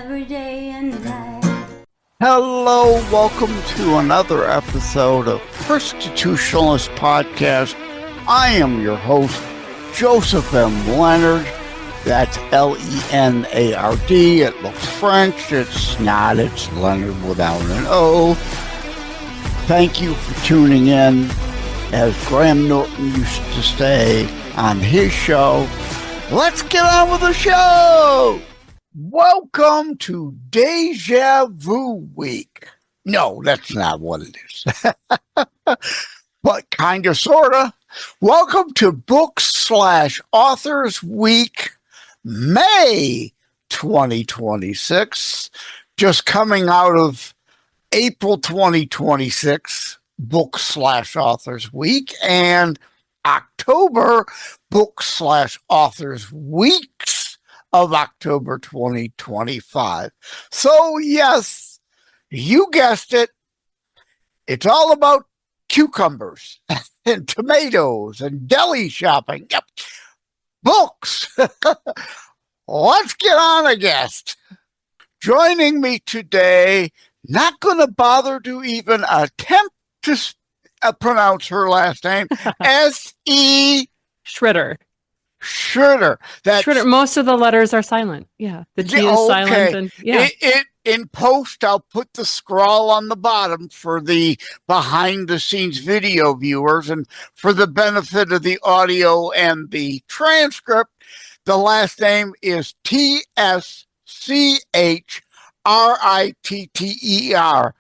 every day and night. Hello, welcome to another episode of Constitutionalist Podcast. I am your host, Joseph M. Leonard. That's L-E-N-A-R-D. It looks French. It's not. It's Leonard without an O. Thank you for tuning in. As Graham Norton used to say on his show, let's get on with the show. Welcome to Deja Vu Week. No, that's not what it is. But kind of, sort of. Welcome to Books/Authors Week, May 2026. Just coming out of April 2026, Books/Authors Week, and October Books/Authors Weeks of October 2025. So yes, you guessed it. It's all about cucumbers and tomatoes and deli shopping. Yep. Books. Let's get on a guest. Joining me today, not going to bother to even attempt to pronounce her last name, S.E. Schritter. Schritter. Schritter. Most of the letters are silent. Yeah. The T is silent. And, yeah. In post, I'll put the scrawl on the bottom for the behind-the-scenes video viewers, and for the benefit of the audio and the transcript, the last name is T-S-C-H-R-I-T-T-E-R.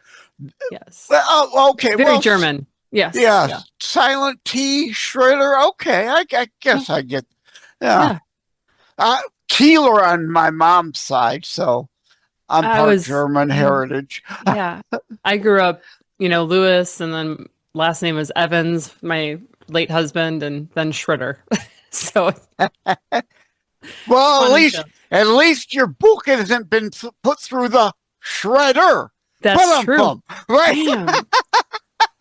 Yes. Okay. Very German. Yes. Yeah. Yeah. Silent T, Schritter. Okay. I guess I get. Yeah. Keeler on my mom's side, so I'm part German heritage. Yeah. I grew up, Lewis, and then last name was Evans, my late husband, and then Schritter. So. Well, at least your book hasn't been put through the shredder. That's true. Right? Damn.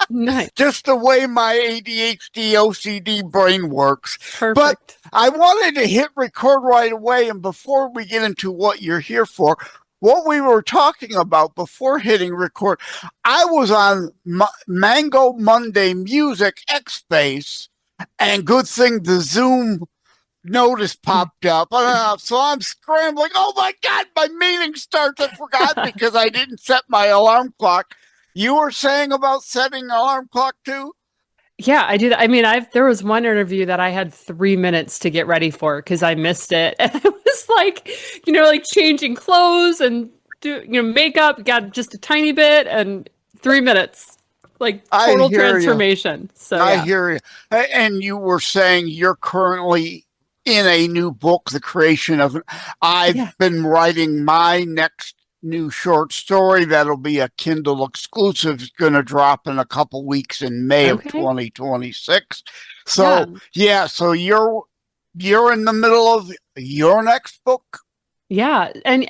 Nice. Just the way my ADHD OCD brain works. Perfect. But I wanted to hit record right away, and before we get into what you're here for, what we were talking about before hitting record, I was on Mango Monday Music X-Space, and good thing the Zoom notice popped up. So I'm scrambling. Oh my God, my meeting starts. I forgot because I didn't set my alarm clock. You were saying about setting an alarm clock too? Yeah, I do that. I mean, there was one interview that I had 3 minutes to get ready for because I missed it. And I was like, changing clothes and makeup, got just a tiny bit, and 3 minutes. Like total transformation. So I hear you. And you were saying you're currently in a new book, the creation of I've been writing my next new short story that'll be a Kindle exclusive. It's going to drop in a couple weeks in May of 2026. So so you're in the middle of your next book. Yeah, and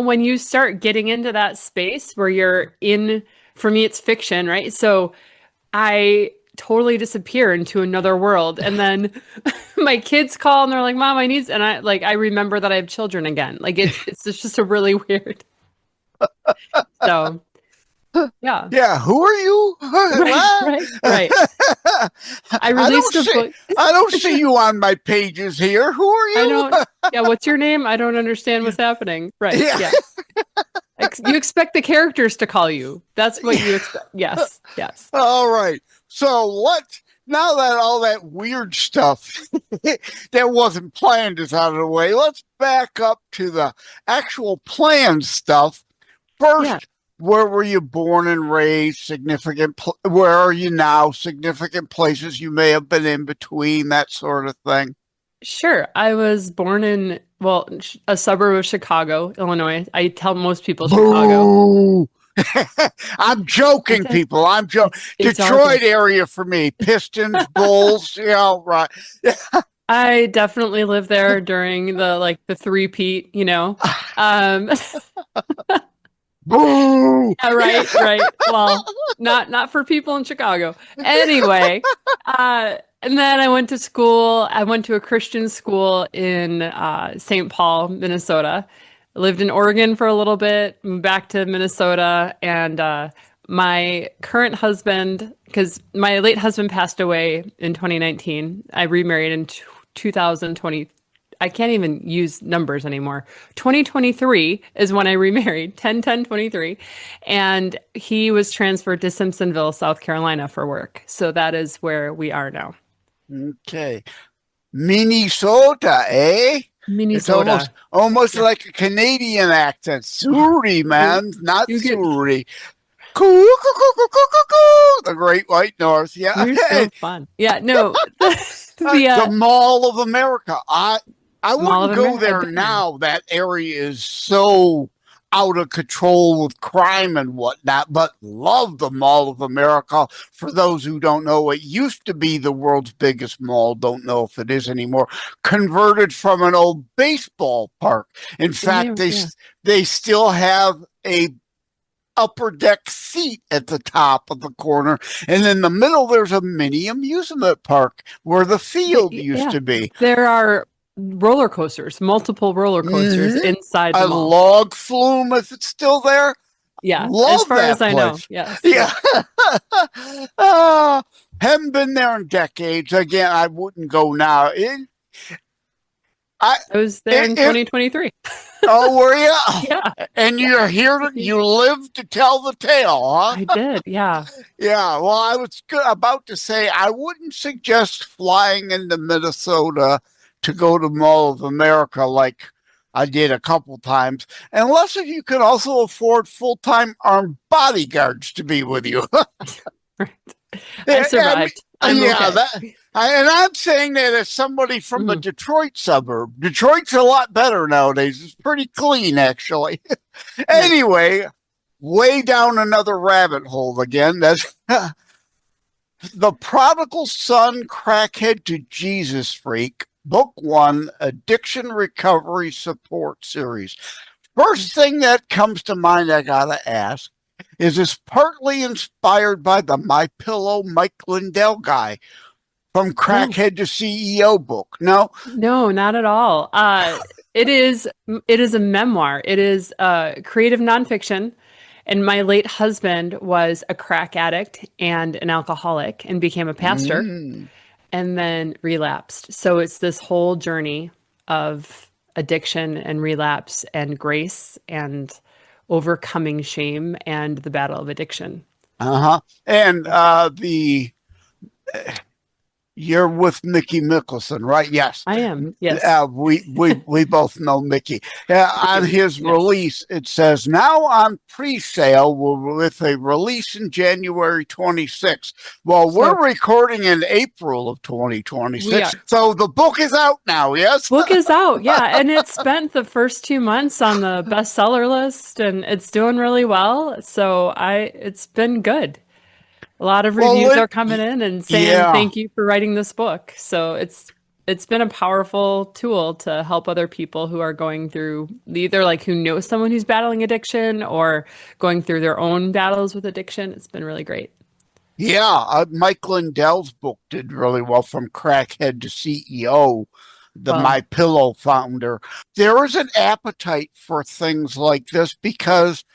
when you start getting into that space where you're in, for me it's fiction, right? So I totally disappear into another world, and then my kids call and they're like, "Mom, I need," and I remember that I have children again. Like it's just a really weird. So, yeah. Yeah. Who are you? Right. I released a book. I don't see you on my pages here. Who are you? I don't. Yeah. What's your name? I don't understand what's happening. Right. Yeah. You expect the characters to call you. That's what you expect. Yes. All right. So now that all that weird stuff that wasn't planned is out of the way, let's back up to the actual planned stuff. First, where were you born and raised? Where are you now? Significant places you may have been in between, that sort of thing. Sure. I was born in, a suburb of Chicago, Illinois. I tell most people Chicago. I'm joking, people. I'm joking. Detroit area for me. Pistons, Bulls, right. I definitely lived there during the three-peat, Boo! Yeah, right. Well, not for people in Chicago. Anyway, and then I went to school. I went to a Christian school in St. Paul, Minnesota. lived in Oregon for a little bit, moved back to Minnesota, and my current husband, because my late husband passed away in 2019. I remarried in 2020. I can't even use numbers anymore. 2023 is when I remarried, 10/10/23. And he was transferred to Simpsonville, South Carolina for work. So that is where we are now. Okay. Minnesota, eh? Minnesota. It's almost like a Canadian accent. Surrey, man, not you get- Surrey. The Great White North. Yeah. You're so fun. Yeah, no. The Mall of America. I Mall wouldn't of go America, I've there been now. That area is so out of control with crime and whatnot, but love the Mall of America. For those who don't know, it used to be the world's biggest mall. Don't know if it is anymore. Converted from an old baseball park. In fact, they still have a upper deck seat at the top of the corner, and in the middle there's a mini amusement park where the field used to be. There are roller coasters, multiple roller coasters inside the mall. A log flume, if it's still there. Yeah, love as far that as I know. place. Yes. Yeah. Haven't been there in decades. Again, I wouldn't go now. I was there in 2023. Oh, were you? Yeah. And you're here, you lived to tell the tale, huh? I did, yeah. Yeah, well, I was about to say, I wouldn't suggest flying into Minnesota to go to Mall of America like I did a couple times, unless if you can also afford full-time armed bodyguards to be with you. Right. I survived. And I'm saying that as somebody from the Detroit suburb. Detroit's a lot better nowadays. It's pretty clean, actually. Anyway, way down another rabbit hole again. That's The Prodigal Son, Crackhead to Jesus Freak, Book 1, Addiction Recovery Support Series. First thing that comes to mind I gotta ask is it's partly inspired by the My Pillow Mike Lindell guy from Crackhead to CEO book. No, not at all. It is a memoir. It is creative nonfiction. And my late husband was a crack addict and an alcoholic and became a pastor and then relapsed. So it's this whole journey of addiction and relapse and grace and overcoming shame and the battle of addiction. And you're with Mickey Mickelson, right? Yes, I am. Yes, we both know Mickey. On his release, it says now on pre-sale with a release in January 26. Well, we're recording in April of 2026, so the book is out now. Yes, book is out. Yeah, and it spent the first 2 months on the bestseller list, and it's doing really well. So it's been good. A lot of reviews are coming in and saying thank you for writing this book. So it's been a powerful tool to help other people who are going through either like who know someone who's battling addiction or going through their own battles with addiction. It's been really great. Yeah, Mike Lindell's book did really well, From Crackhead to CEO, the My Pillow founder. There is an appetite for things like this because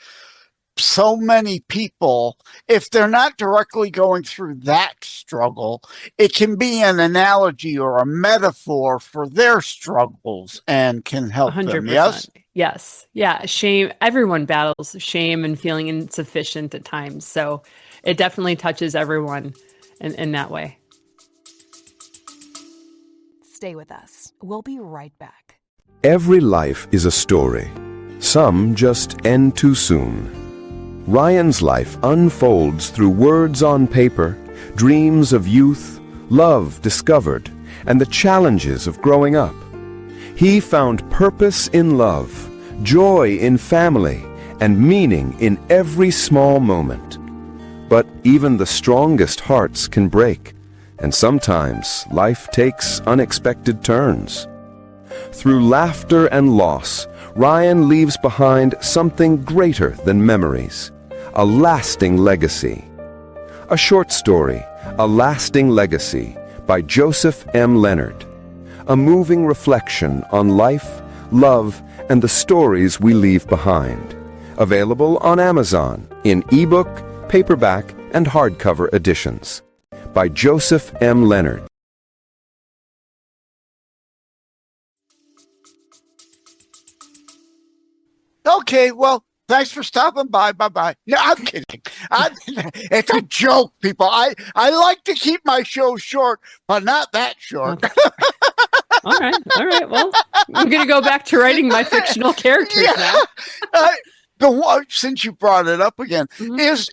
so many people, if they're not directly going through that struggle, it can be an analogy or a metaphor for their struggles and can help 100%. Them. Yes? Yes. Yeah. Shame. Everyone battles shame and feeling insufficient at times. So it definitely touches everyone in that way. Stay with us. We'll be right back. Every life is a story. Some just end too soon. Ryan's life unfolds through words on paper, dreams of youth, love discovered, and the challenges of growing up. He found purpose in love, joy in family, and meaning in every small moment. But even the strongest hearts can break, and sometimes life takes unexpected turns. Through laughter and loss, Ryan leaves behind something greater than memories, a lasting legacy. A short story, A Lasting Legacy, by Joseph M. Leonard. A moving reflection on life, love, and the stories we leave behind. Available on Amazon in ebook, paperback, and hardcover editions. By Joseph M. Leonard. Okay, well, thanks for stopping by. Bye-bye. No, I'm kidding. It's a joke, people. I like to keep my shows short, but not that short. All right. Well, I'm going to go back to writing my fictional characters now. The one, since you brought it up again, is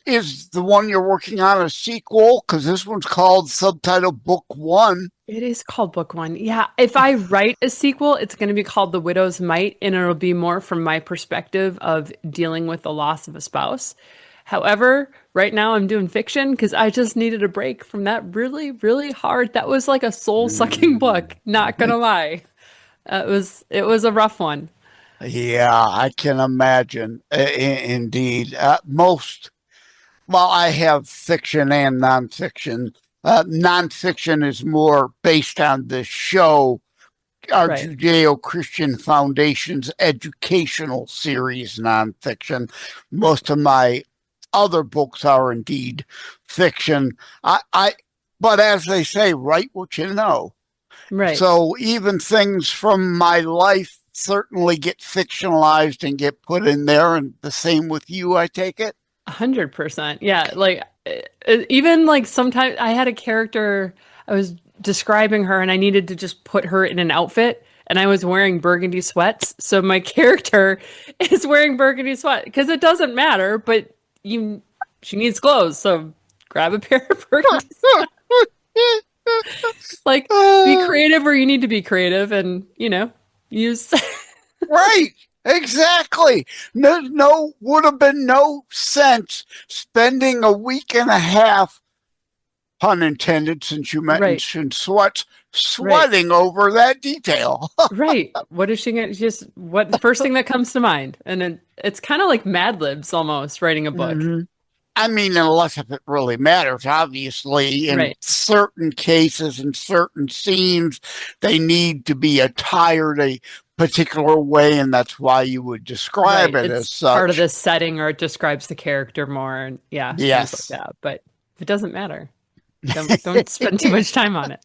the one you're working on a sequel? Because this one's called subtitled Book One. It is called Book One. Yeah. If I write a sequel, it's going to be called The Widow's Mite, and it'll be more from my perspective of dealing with the loss of a spouse. However, right now I'm doing fiction because I just needed a break from that really, really hard. That was like a soul-sucking book. Not gonna lie, it was a rough one. Yeah, I can imagine. Indeed, I have fiction and nonfiction. Nonfiction is more based on the show, our Judeo-Christian Foundation's educational series nonfiction. Most of my other books are indeed fiction. But as they say, write what you know. Right. So even things from my life certainly get fictionalized and get put in there, and the same with you, I take it. 100%. Yeah. Like even like sometimes I had a character, I was describing her and I needed to just put her in an outfit, and I was wearing burgundy sweats. So my character is wearing burgundy sweat because it doesn't matter, but she needs clothes. So grab a pair of burgundy sweats. Like be creative where you need to be creative, and use Right. Exactly. No, would have been no sense spending a week and a half, pun intended, since you mentioned sweating over that detail. Right. What is she gonna what the first thing that comes to mind? And then it's kind of like Mad Libs almost, writing a book. Mm-hmm. I mean, unless if it really matters, obviously, in certain cases, in certain scenes, they need to be attired a particular way, and that's why you would describe it as such. Part of the setting, or it describes the character more, and things like that. But if it doesn't matter, don't spend too much time on it.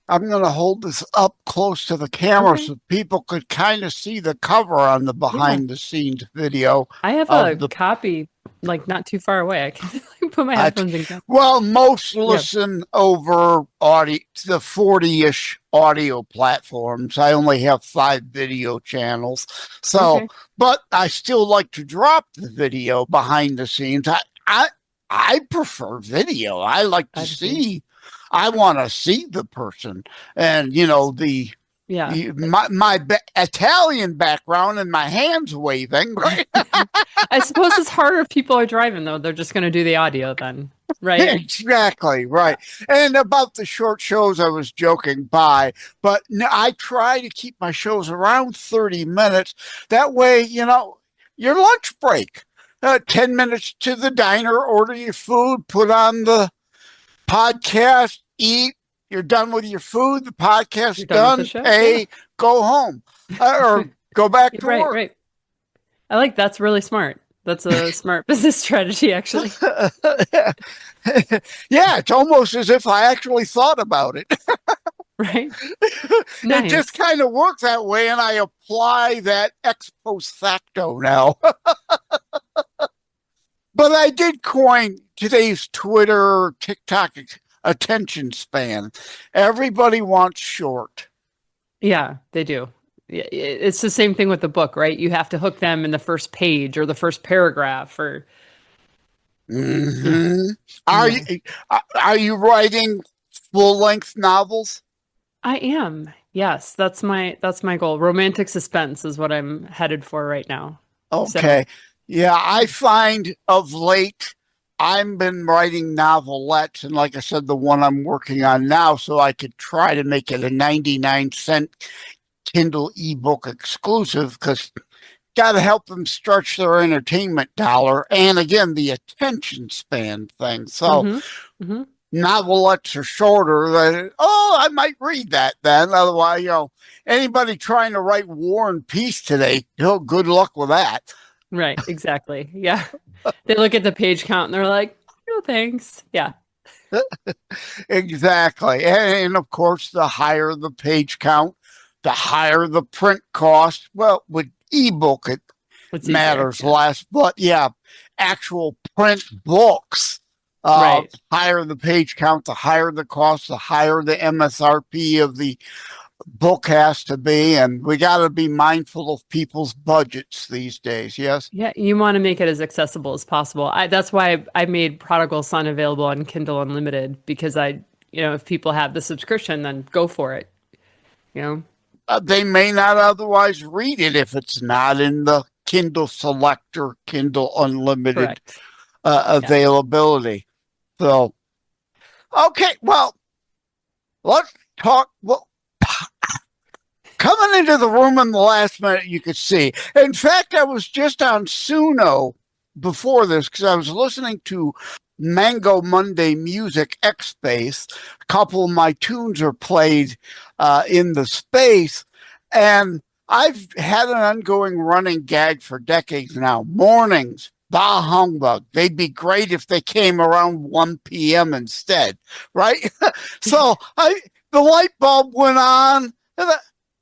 I'm going to hold this up close to the camera so people could kind of see the cover on the behind-the-scenes video. I have a copy, like, not too far away. I can put my headphones in. Well, most listen over the 40-ish audio platforms. I only have 5 video channels. So, but I still like to drop the video behind the scenes. I prefer video. I like to see. I want to see the person, and my Italian background and my hands waving. Right? I suppose it's harder if people are driving, though. They're just going to do the audio then, right? Exactly, right. And about the short shows, I was joking by, but I try to keep my shows around 30 minutes. That way, your lunch break, 10 minutes to the diner, order your food, put on the podcast, eat, you're done with your food, the podcast's done, go home or go back to work. Right. I like that's really smart. That's a smart business strategy, actually. Yeah, it's almost as if I actually thought about it. Right. It just kind of works that way, and I apply that ex post facto now. But I did coin today's Twitter, TikTok attention span. Everybody wants short. Yeah, they do. It's the same thing with the book, right? You have to hook them in the first page or the first paragraph, or. Are you writing full-length novels? I am. Yes, that's my goal. Romantic suspense is what I'm headed for right now. Okay. So. Yeah, I find of late I've been writing novelettes, and like I said, the one I'm working on now, so I could try to make it a 99-cent Kindle ebook exclusive, because got to help them stretch their entertainment dollar and, again, the attention span thing. So novelettes are shorter, then, I might read that then. Otherwise, anybody trying to write War and Peace today, good luck with that. Right, exactly. Yeah. They look at the page count and they're like, no, thanks. Yeah. Exactly. And of course, the higher the page count, the higher the print cost. Well, with ebook, it matters less. But yeah, actual print books, right. higher the page count, the higher the cost, the higher the MSRP of the book has to be. And we got to be mindful of people's budgets these days. Yes. Yeah, you want to make it as accessible as possible. That's why I made Prodigal Son available on Kindle Unlimited, because if people have the subscription, then go for it. They may not otherwise read it if it's not in the Kindle Select or Kindle Unlimited availability. So, okay, well, let's talk. Well, coming into the room in the last minute, you could see. In fact, I was just on Suno before this because I was listening to Mango Monday Music X Space. A couple of my tunes are played in the space, and I've had an ongoing running gag for decades now. Mornings, bah humbug. They'd be great if they came around 1 p.m. instead, right? So the light bulb went on, and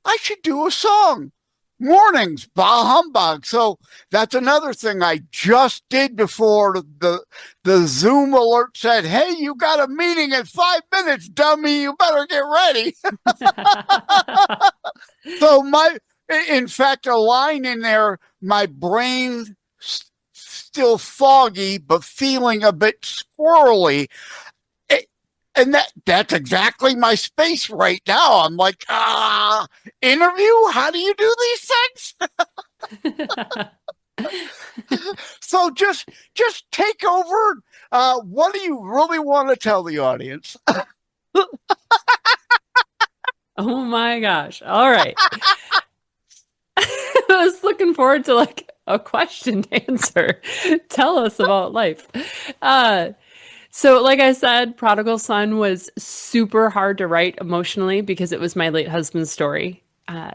I should do a song. Mornings, bah humbug. So that's another thing I just did before the Zoom alert said, hey, you got a meeting in 5 minutes, dummy. You better get ready. So in fact, a line in there, my brain still foggy, but feeling a bit squirrely. And that's exactly my space right now. I'm like, interview? How do you do these things? So just take over. What do you really want to tell the audience? Oh my gosh. All right. I was looking forward to a question to answer. Tell us about life. So like I said, Prodigal Son was super hard to write emotionally because it was my late husband's story.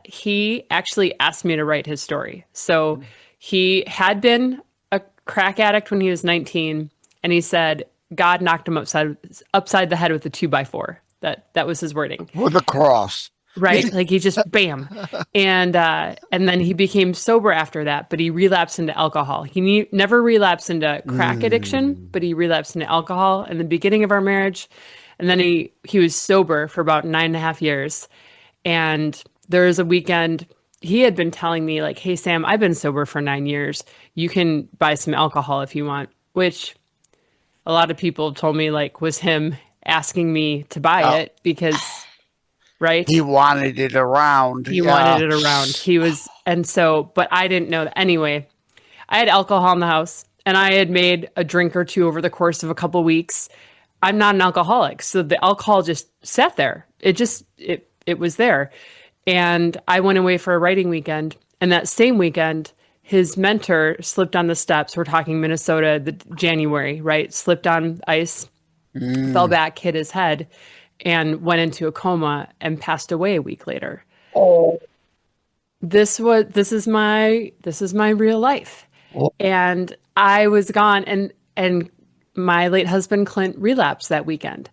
He actually asked me to write his story. So he had been a crack addict when he was 19, and he said God knocked him upside the head with a 2x4. That was his wording. With a cross. Right? Like he just bam. And then he became sober after that, but he relapsed into alcohol. He never relapsed into crack addiction, but he relapsed into alcohol in the beginning of our marriage. And then he was sober for about 9.5 years. And there was a weekend he had been telling me like, hey, Sam, I've been sober for 9 years. You can buy some alcohol if you want, which a lot of people told me was him asking me to buy it because... Right. He wanted it around. He wanted it around. But I didn't know that. Anyway, I had alcohol in the house and I had made a drink or two over the course of a couple of weeks. I'm not an alcoholic. So the alcohol just sat there. It was there. And I went away for a writing weekend. And that same weekend, his mentor slipped on the steps. We're talking Minnesota, January, right? Slipped on ice, fell back, hit his head, and went into a coma and passed away a week later. Oh, this is my real life. Oh. And I was gone, and my late husband Clint relapsed that weekend.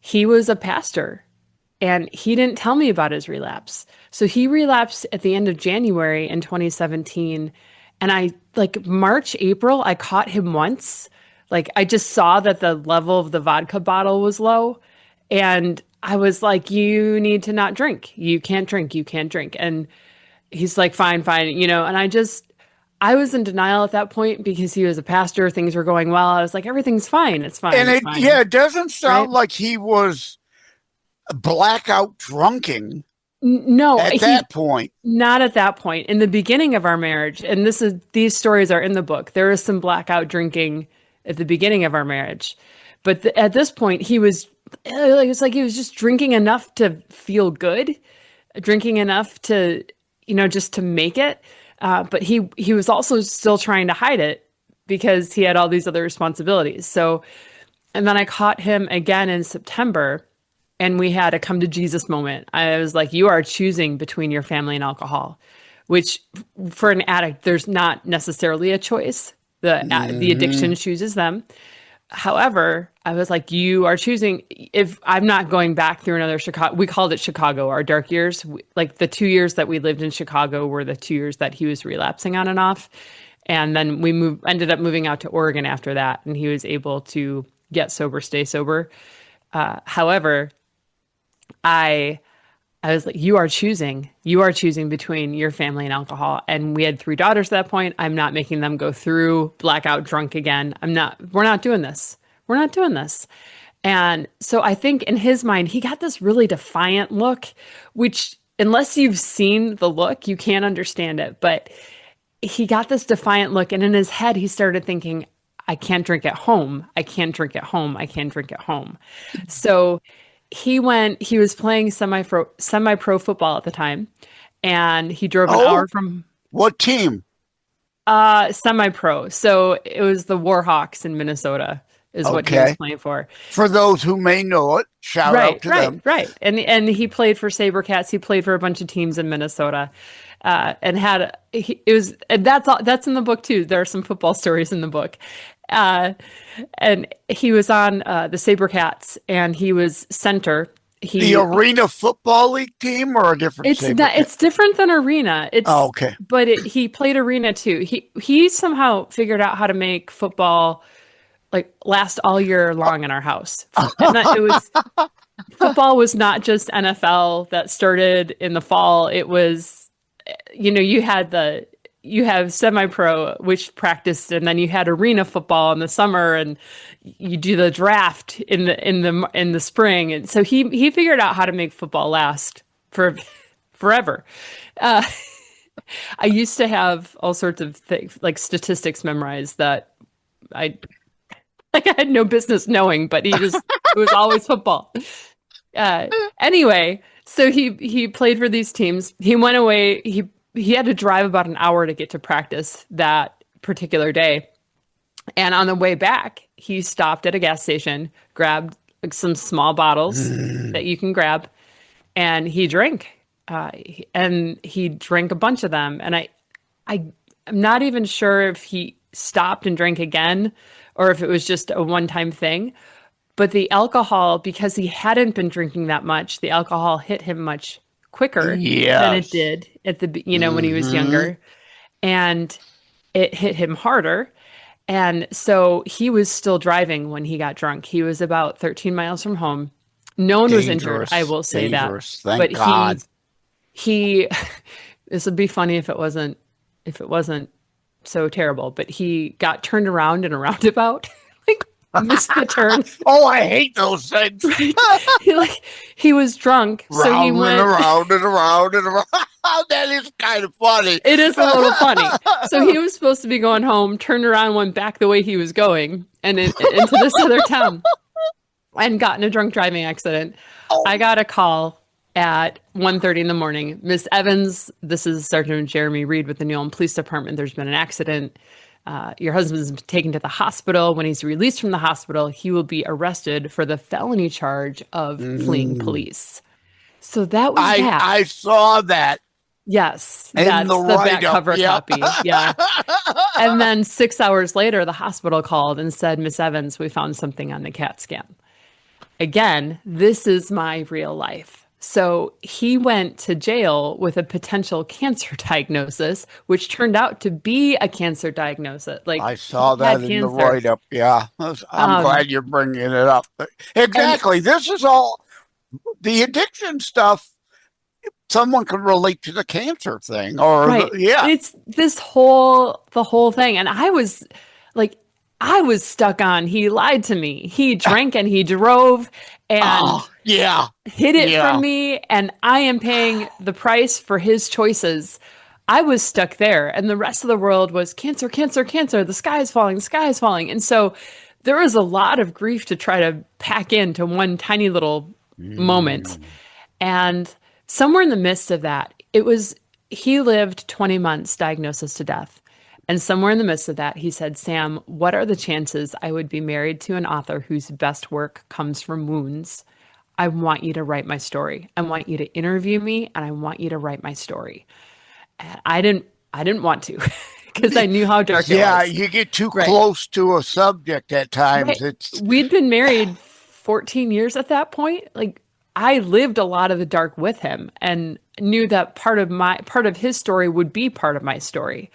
He was a pastor and he didn't tell me about his relapse. So he relapsed at the end of January in 2017. And I March, April, I caught him once. I just saw that the level of the vodka bottle was low. And I was like, you need to not drink. You can't drink. You can't drink. And he's like, fine. And I was in denial at that point because he was a pastor. Things were going well. I was like, everything's fine. It's fine. And it's fine. it doesn't sound like he was blackout drunking. No, at that point. Not at that point. In the beginning of our marriage, and these stories are in the book. There is some blackout drinking at the beginning of our marriage. But at this point, he was... It's like he was just drinking enough to feel good, drinking enough to, just to make it. But he was also still trying to hide it because he had all these other responsibilities. So And then I caught him again in September, and we had a come to Jesus moment. I was like, you are choosing between your family and alcohol, which for an addict, there's not necessarily a choice. The addiction chooses them. However, I was like, you are choosing. If I'm not going back through another Chicago, we called it Chicago, our dark years. Like the 2 years that we lived in Chicago were the 2 years that he was relapsing on and off. And then we ended up moving out to Oregon after that. And he was able to get sober, stay sober. However, I was like, you are choosing between your family and alcohol. And we had 3 daughters at that point. I'm not making them go through blackout drunk again. We're not doing this. We're not doing this. And so I think in his mind, he got this really defiant look, which unless you've seen the look, you can't understand it. But he got this defiant look. And in his head, he started thinking, I can't drink at home. I can't drink at home. I can't drink at home. So he was playing semi-pro football at the time, and he drove an hour from. What team? Semi-pro. So it was the Warhawks in Minnesota is what he was playing for. For those who may know it, shout out to them. Right. And he played for SaberCats. He played for a bunch of teams in Minnesota. And that's in the book too. There are some football stories in the book. And he was on the SaberCats, and he was center. The Arena Football League team, or a different? It's different than Arena. Okay. But he played Arena too. He somehow figured out how to make football like last all year long in our house. And football was not just NFL that started in the fall. It was, you have semi-pro, which practiced, and then you had arena football in the summer, and you do the draft in the spring. And so he figured out how to make football last for forever. I used to have all sorts of things, like statistics memorized that I had no business knowing, but it was always football. Anyway, so he played for these teams. He went away. He had to drive about an hour to get to practice that particular day. And on the way back, he stopped at a gas station, grabbed some small bottles that you can grab, and he drank. And he drank a bunch of them. And I'm not even sure if he stopped and drank again or if it was just a one-time thing. But the alcohol, because he hadn't been drinking that much, the alcohol hit him much quicker than it did at the when he was younger, and it hit him harder. And so he was still driving when he got drunk. He was about 13 miles from home. No one was injured, I will say that. Thank God. He this would be funny if it wasn't so terrible, but he got turned around in a roundabout. Missed the turn. Oh, I hate those things. Right? He was drunk, so he went around and around and around. That is kind of funny. It is a little funny. So he was supposed to be going home, turned around, went back the way he was going, and into this other town, and got in a drunk driving accident. Oh. I got a call at 1:30 in the morning. Miss Evans, this is Sergeant Jeremy Reed with the New Ulm Police Department. There's been an accident. Your husband's been taken to the hospital. When he's released from the hospital, he will be arrested for the felony charge of fleeing police. So that was that. I saw that. Yes, that's the back cover copy. Yeah. And then 6 hours later, the hospital called and said, Miss Evans, we found something on the CAT scan. Again, this is my real life. So he went to jail with a potential cancer diagnosis, which turned out to be a cancer diagnosis. Like I saw that in the write-up. Yeah, I'm glad you're bringing it up. Exactly. This is all the addiction stuff. Someone could relate to the cancer thing, or right. It's the whole thing. And I was stuck on. He lied to me. He drank and he drove and hid it from me. And I am paying the price for his choices. I was stuck there. And the rest of the world was cancer, cancer, cancer. The sky is falling, the sky is falling. And so there was a lot of grief to try to pack into one tiny little moment. And somewhere in the midst of that, he lived 20 months diagnosis to death. And somewhere in the midst of that, he said, Sam, what are the chances I would be married to an author whose best work comes from wounds? I want you to write my story. I want you to interview me, and I want you to write my story. And I didn't want to because I knew how dark it Yeah, was. you get too Right. close to a subject at times. Right. We'd been married 14 years at that point. Like, I lived a lot of the dark with him and knew that part of his story would be part of my story.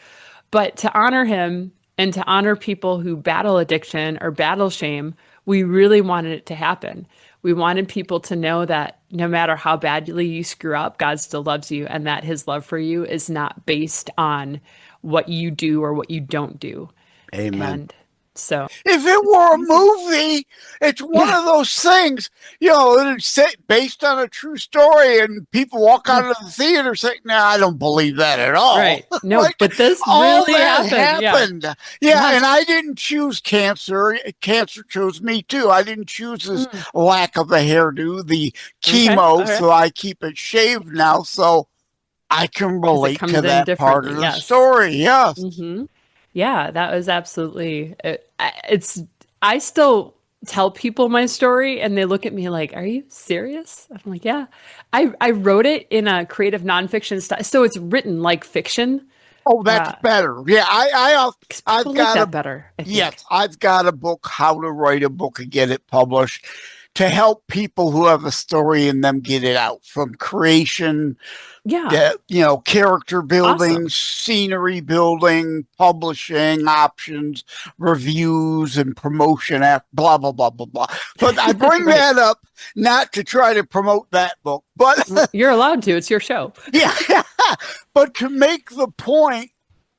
But to honor him and to honor people who battle addiction or battle shame, we really wanted it to happen. We wanted people to know that no matter how badly you screw up, God still loves you, and that his love for you is not based on what you do or what you don't do. Amen. And so if it were a movie, it's one of those things, it's based on a true story, and people walk out of the theater saying, "No, I don't believe that at all." Right. No, Right? but this All really that happened. Yeah, and I didn't choose cancer. Cancer chose me too. I didn't choose this lack of a hairdo, the chemo, Okay. so I keep it shaved now, so I can relate comes to in that part of differently, the yes. story. Yes. Mm-hmm. Yeah, that was absolutely I still tell people my story and they look at me like, "Are you serious?" I'm like, "Yeah." I wrote it in a creative nonfiction style, so it's written like fiction. Oh, that's better. Yeah, I've People got like that better, I think. Yes, I've got a book, How to Write a Book and Get It Published, to help people who have a story in them get it out, from creation, Yeah. character building, Awesome. scenery building, publishing options, reviews, and promotion, blah, blah, blah, blah, blah. But I bring Right. that up not to try to promote that book, but You're allowed to. It's your show. yeah, but to make the point,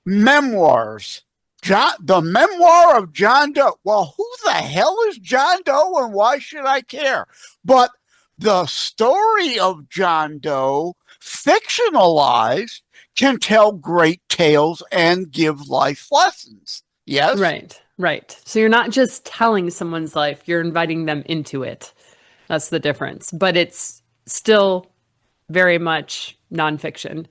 memoirs. The memoir of John Doe. Well, who the hell is John Doe and why should I care? But the story of John Doe, fictionalized, can tell great tales and give life lessons. Yes? Right. So you're not just telling someone's life, you're inviting them into it. That's the difference. But it's still very much nonfiction.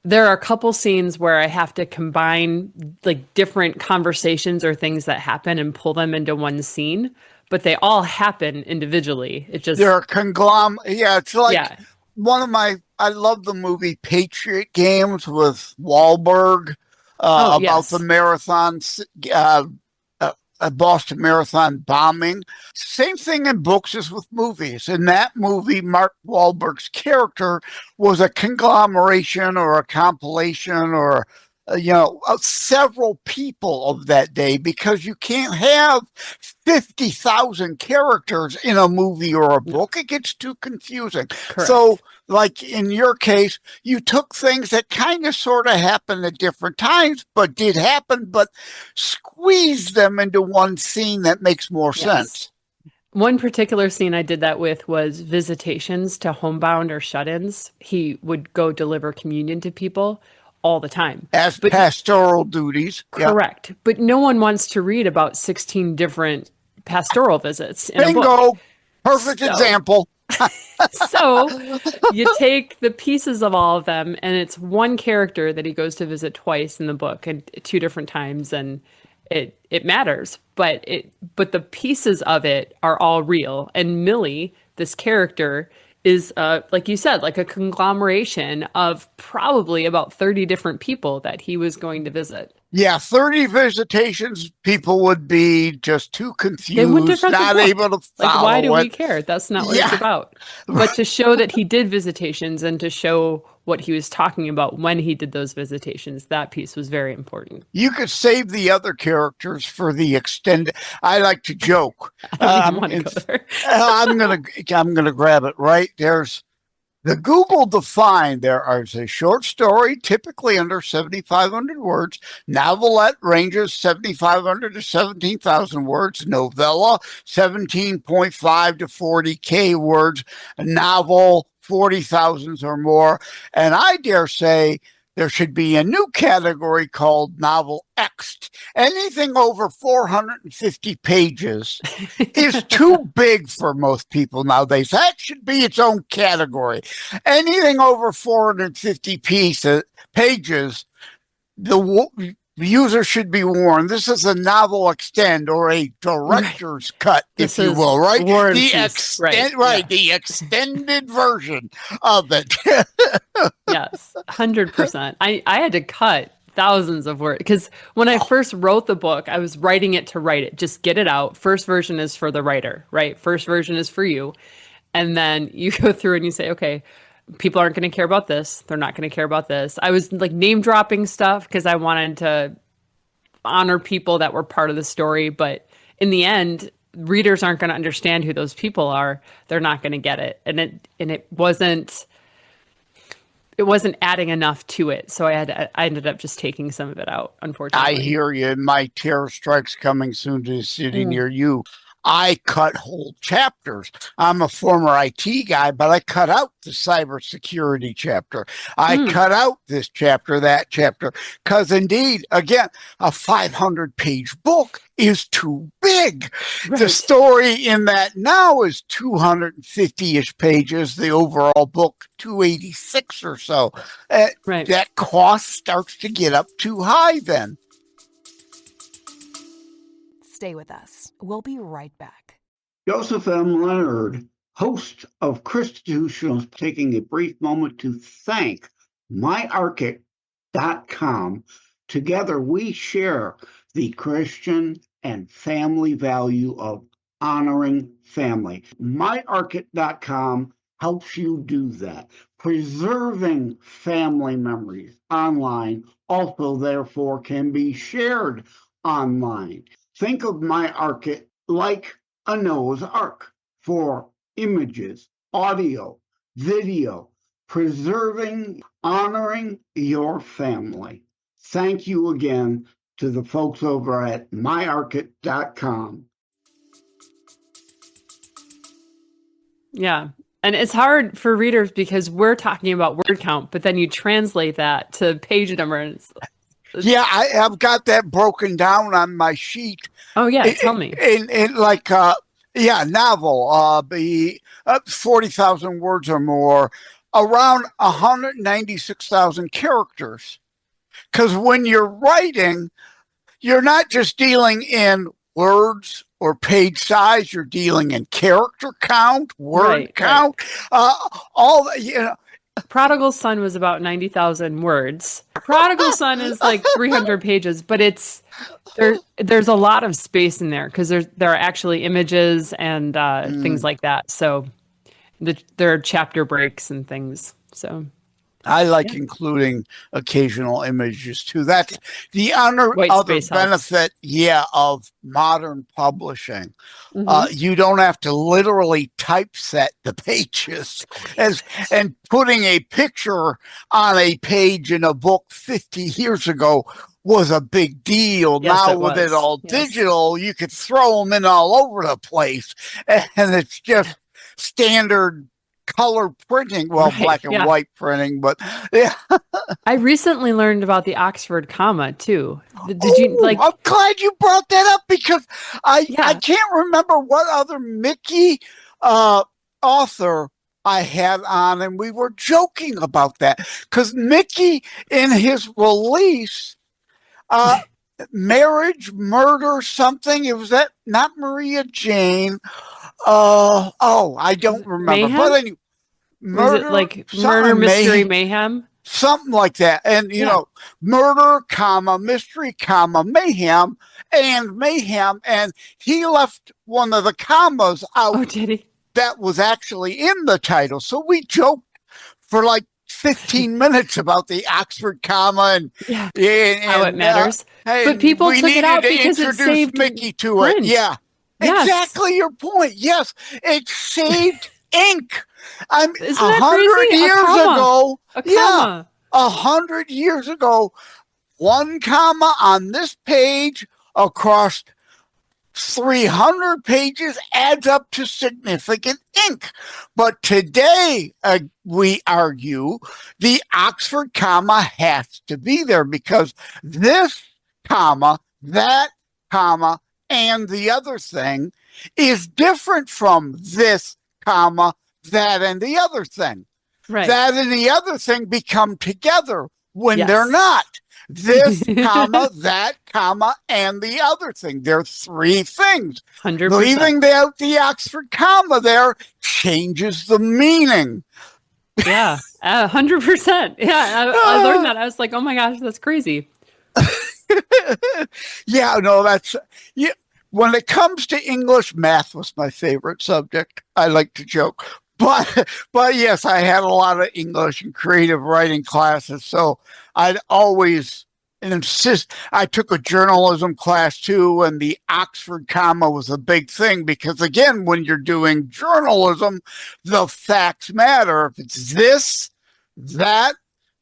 There are a couple scenes where I have to combine like different conversations or things that happen and pull them into one scene, but they all happen individually. It just they're a conglomerate. Yeah, it's like I love the movie Patriot Games with Wahlberg about the marathon, Boston Marathon bombing. Same thing in books as with movies. In that movie, Mark Wahlberg's character was a conglomeration or a compilation or several people of that day, because you can't have 50,000 characters in a movie or a book. It gets too confusing. Correct. So, like in your case, you took things that kind of sort of happened at different times, but did happen, but squeezed them into one scene that makes more sense. One particular scene I did that with was visitations to homebound or shut-ins. He would go deliver communion to people all the time. As pastoral duties. Correct. Yeah. But no one wants to read about 16 different pastoral visits in a book. Bingo! Perfect example. So you take the pieces of all of them, and it's one character that he goes to visit twice in the book and 2 different times, and it matters. But the pieces of it are all real. And Millie, this character, is, like you said, like a conglomeration of probably about 30 different people that he was going to visit. Yeah, 30 visitations, people would be just too confused, not able to follow Like, why do we care? That's not what it's about. But to show that he did visitations and to show what he was talking about when he did those visitations, that piece was very important. You could save the other characters for the extended. I like to joke. I don't even want to go there. I'm gonna grab it right. There's the Google defined. There is a short story, typically under 7,500 words. Novelette ranges 7,500 to 17,000 words. Novella 17.5 to 40K words. A novel 40,000 or more. And I dare say there should be a new category called novel X'd. Anything over 450 pages is too big for most people nowadays. That should be its own category. Anything over 450 pages, The user should be warned. This is a novel extend or a director's cut, if you will, right? War and The Peace. the extended version of it. Yes, 100%. I had to cut thousands of words because when I first wrote the book, I was writing it to write it. Just get it out. First version is for the writer, right? First version is for you. And then you go through and you say, okay, people aren't going to care about this. They're not going to care about this. I was like name dropping stuff because I wanted to honor people that were part of the story. But in the end, readers aren't going to understand who those people are. They're not going to get it. And it wasn't adding enough to it. So I ended up just taking some of it out, unfortunately. I hear you. My terror strike's coming soon to a city near you. I cut whole chapters. I'm a former IT guy, but I cut out the cybersecurity chapter. I cut out this chapter, that chapter, because indeed, again, a 500-page book is too big. Right. The story in that now is 250-ish pages. The overall book, 286 or so. Right. That cost starts to get up too high then. Stay with us. We'll be right back. Joseph M. Leonard, host of Constitutionals, taking a brief moment to thank myarchic.com. Together, we share the Christian and family value of honoring family. myarchic.com helps you do that. Preserving family memories online also, therefore, can be shared online. Think of myArchic like a Noah's Ark for images, audio, video, preserving, honoring your family. Thank you again to the folks over at myarchic.com. Yeah. And it's hard for readers because we're talking about word count, but then you translate that to page number. And yeah, I've got that broken down on my sheet. Oh, yeah. Tell me. In like, novel, be 40,000 words or more, around 196,000 characters. Because when you're writing, you're not just dealing in words or page size, you're dealing in character count, word count, all, Prodigal Son was about 90,000 words. Prodigal Son is like 300 pages, but there's a lot of space in there because there are actually images and things like that. So there are chapter breaks and things. So I like including occasional images too. That's the other benefit, of modern publishing. You don't have to literally typeset the pages, and putting a picture on a page in a book 50 years ago was a big deal. Yes, now with it all digital, you could throw them in all over the place, and it's just standard color printing, black and white printing, but I recently learned about the Oxford comma too. Did you like? I'm glad you brought that up because I can't remember what other Mickey author I had on, and we were joking about that because Mickey in his release, marriage, murder, something. It was that not Maria Jane. I don't remember. Mayhem? But anyway, murder, like murder, mystery, mayhem? Something like that. And, murder, comma, mystery, comma, mayhem, and mayhem. And he left one of the commas out. Oh, did he? That was actually in the title. So we joked for like 15 minutes about the Oxford comma and how it matters. But people took it out because it saved Mickey to print. it. Yeah. Yes. Exactly your point. Yes, it saved ink. Isn't that 100 years ago. A comma. 100 years ago, one comma on this page across 300 pages adds up to significant ink. But today, we argue, the Oxford comma has to be there because this comma, that comma, and the other thing is different from this comma, that and the other thing. Right. That and the other thing become together when Yes. they're not. This, comma, that, comma, and the other thing. There are three things. 100%. Leaving out the Oxford comma there changes the meaning. Yeah, 100%. Yeah, I learned that. I was like, oh my gosh, that's crazy. Yeah, no, that's yeah. When it comes to English, math was my favorite subject. I like to joke, but yes, I had a lot of English and creative writing classes, so I'd always insist. I took a journalism class too, and the Oxford comma was a big thing because, again, when you're doing journalism, the facts matter. If it's this, that,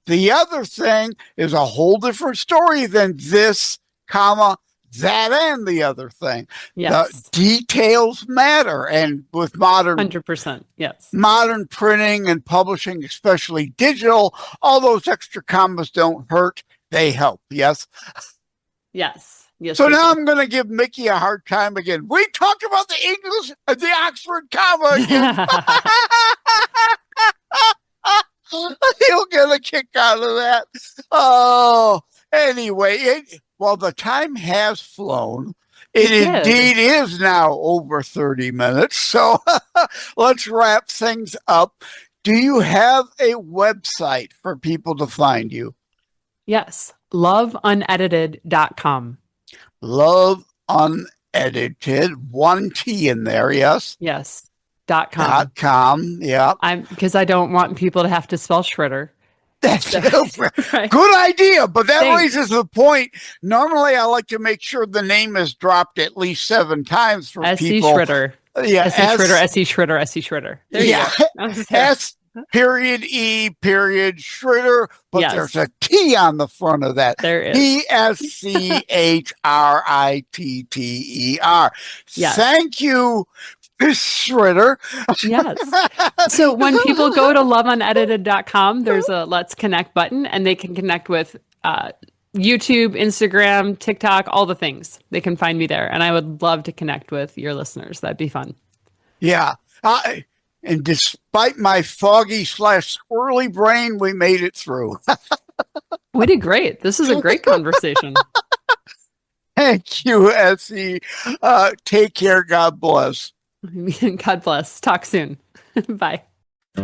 the other thing is a whole different story than this, comma, that, and the other thing. Yes. The details matter. And with modern 100%. Yes. modern printing and publishing, especially digital, all those extra commas don't hurt. They help. Yes. Yes. Yes. So they now do. I'm going to give Mickey a hard time again. We talked about the English, the Oxford comma again. He'll get a kick out of that. Oh, anyway, well, the time has flown. It did. indeed is now over 30 minutes. So let's wrap things up. Do you have a website for people to find you? Yes. Loveunedited.com. Love Unedited, one T in there, yes. Yes. .com. .com, yeah. Because I don't want people to have to spell Schritter. That's Right. good idea, but that Thanks. raises the point. Normally, I like to make sure the name is dropped at least 7 times for S.E. people. Schritter. Yeah, S.E. Schritter, S.E. Schritter, S.E. Schritter. There yeah, you go. I was there. S period E period Schritter, but Yes. there's a T on the front of that. There is. PSCHRITTER. Yes. Thank you, Miss Schritter. Yes. So when people go to loveunedited.com, there's a Let's Connect button, and they can connect with YouTube, Instagram, TikTok, all the things. They can find me there. And I would love to connect with your listeners. That'd be fun. Yeah. And despite my foggy/squirrely brain, we made it through. We did great. This is a great conversation. Thank you, Essie. Take care. God bless. God bless. Talk soon. Bye. I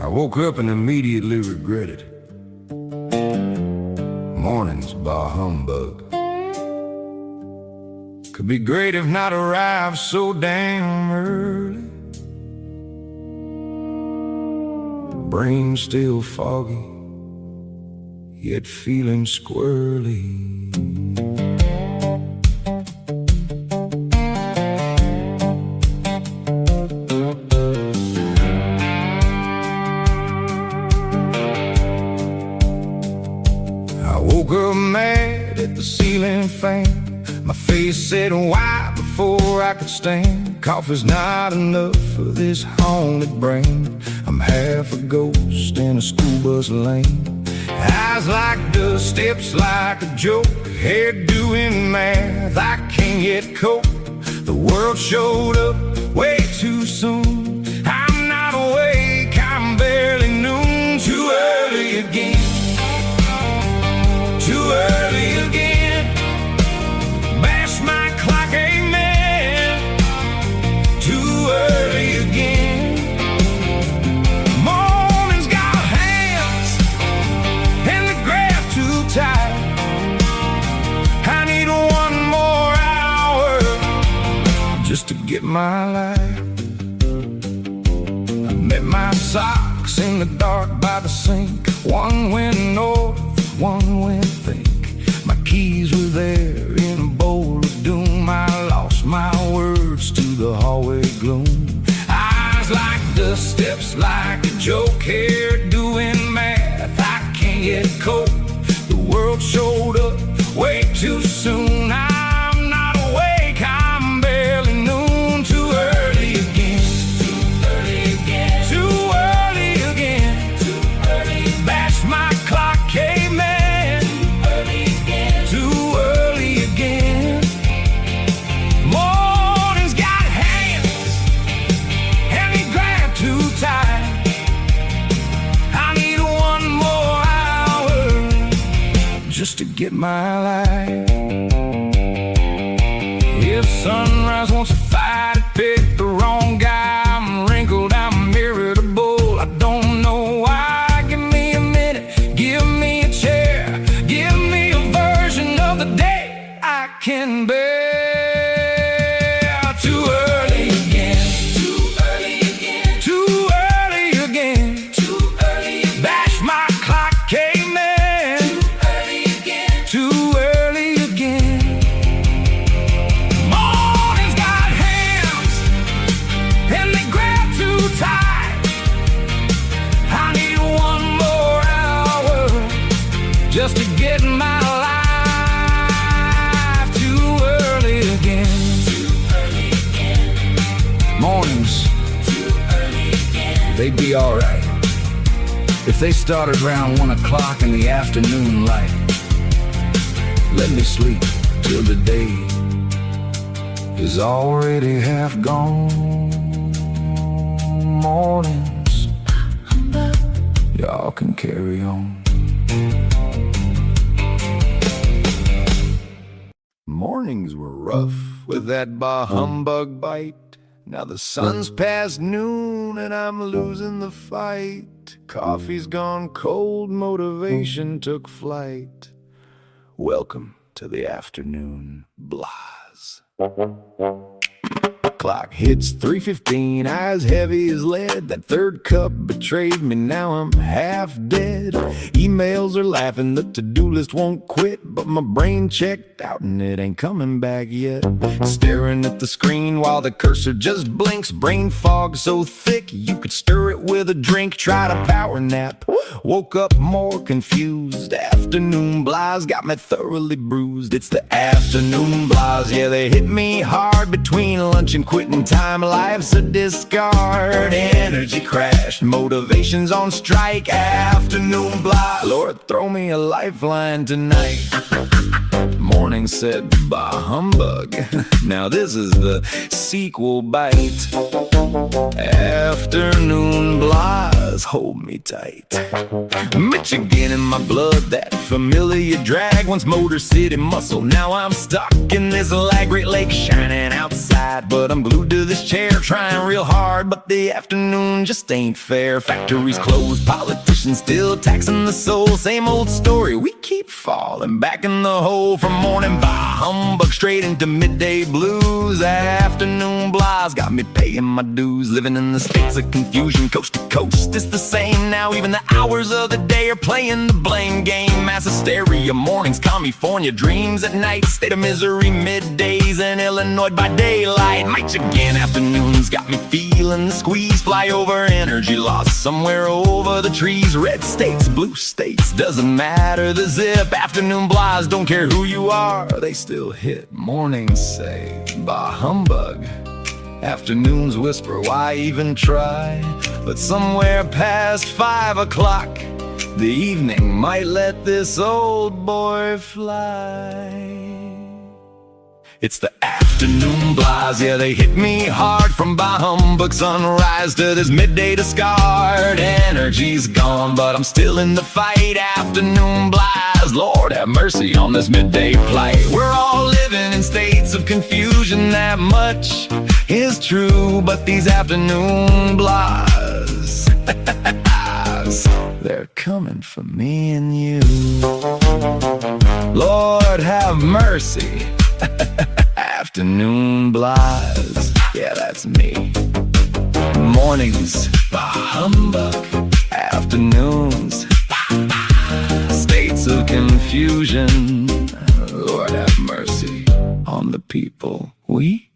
woke up and immediately regretted it. Mornings bar humbug. Could be great if not arrived so damn early. Brain still foggy, yet feeling squirrely. I woke up mad at the ceiling fan. My face said why before I could stand. Coffee's not enough for this haunted brain. I'm half a ghost in a school bus lane. Eyes like dust, steps like a joke. Head doing math, I can't yet cope. The world showed up way too soon. I'm not awake, I'm barely noon. Too early again. Too early again. Bash my clock, amen. Too early again. Morning's got hands and the graph too tight. I need one more hour just to get my life. I met my socks in the dark by the sink. One went north, one went think. My keys were there in a bowl of doom. I lost my words to the hallway gloom. Eyes like dust, steps like a joke. Hair doing math, I can't yet cope. The world showed up way too soon. I'm not awake, I'm barely noon. Too early again. Too early again. Too early again. Too early. Bash my clock, caveman. Too early again. Too early again. Morning's got hands and they grab too tight. I need just to get my life. If sunrise wants to fight it, pick the wrong guy. I'm wrinkled, I'm irritable, I don't know why. Give me a minute, give me a chair, give me a version of the day I can bear. Too early again, too early again, too early again, too early again. Bash my clock, caveman. Too early again, too early again. Morning's got hands and they grab too tight. I need one more hour just to get my life. Too early again. Mornings, they'd be alright if they started around 1 o'clock in the afternoon light. Let me sleep till the day is already half gone. Mornings, y'all can carry on. Mornings were rough with that bah humbug bite. Now the sun's past noon and I'm losing the fight. Coffee's gone cold, motivation took flight. Welcome to the afternoon blahs. Clock hits 3:15, eyes heavy as lead. That third cup betrayed me, now I'm half dead. Emails are laughing, the to-do list won't quit, but my brain checked out and it ain't coming back yet. Staring at the screen while the cursor just blinks. Brain fog so thick you could stir it with a drink. Tried a power nap, woke up more confused. Afternoon blahs got me thoroughly bruised. It's the afternoon blahs, yeah, they hit me hard between lunch and quitting time. Life's a discard, energy crashed, motivation's on strike. Afternoon blah, Lord, throw me a lifeline tonight. Morning said bah humbug. Now this is the sequel bite. Afternoon blahs, hold me tight. Michigan in my blood, that familiar drag. Once Motor City muscle, now I'm stuck in this lag. Great Lake shining outside, but I'm glued to this chair, trying real hard, but the afternoon just ain't fair. Factories closed, politicians still taxing the soul. Same old story, we keep falling back in the hole. From morning bah humbug straight into midday blues. Afternoon blahs got me paying my dues. Living in the states of confusion, coast to coast, it's the same now. Even the hours of the day are playing the blame game. Mass hysteria mornings, California dreams at night. State of misery middays and Illinois by daylight. Michigan afternoons got me feeling the squeeze. Fly over energy lost somewhere over the trees. Red states, blue states, doesn't matter the zip. Afternoon blahs don't care who you are, they still hit. Mornings say bah humbug. Afternoons whisper, why even try? But somewhere past 5 o'clock, the evening might let this old boy fly. It's the afternoon blahs, yeah, they hit me hard. From bah humbug sunrise to this midday discard. Energy's gone, but I'm still in the fight. Afternoon blahs, Lord have mercy on this midday plight. We're all living in states of confusion, that much is true. But these afternoon blahs, they're coming for me and you. Lord have mercy. Afternoon blahs, yeah, that's me. Mornings, bah humbug. Afternoons, states of confusion. Lord have mercy on the people we.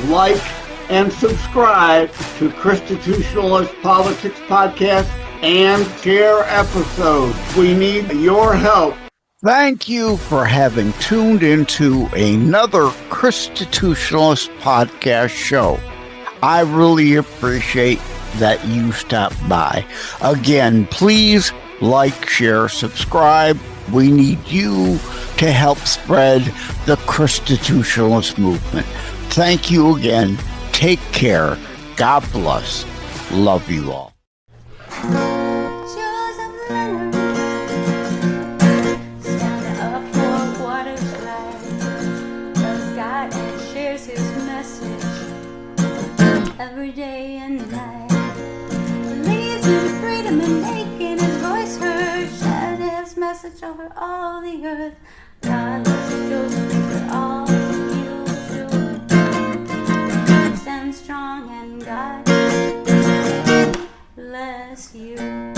Like and subscribe to Constitutionalist Politics Podcast and share episodes. We need your help. Thank you for having tuned into another Constitutionalist podcast show. I really appreciate that you stopped by. Again, please like, share, subscribe. We need you to help spread the Constitutionalist movement. Thank you again. Take care. God bless. Love you all. message every day and night. Believes in freedom and making his voice heard. Shared his message over all the earth. God loves you, Joseph, for all you do. Stand strong and God bless you.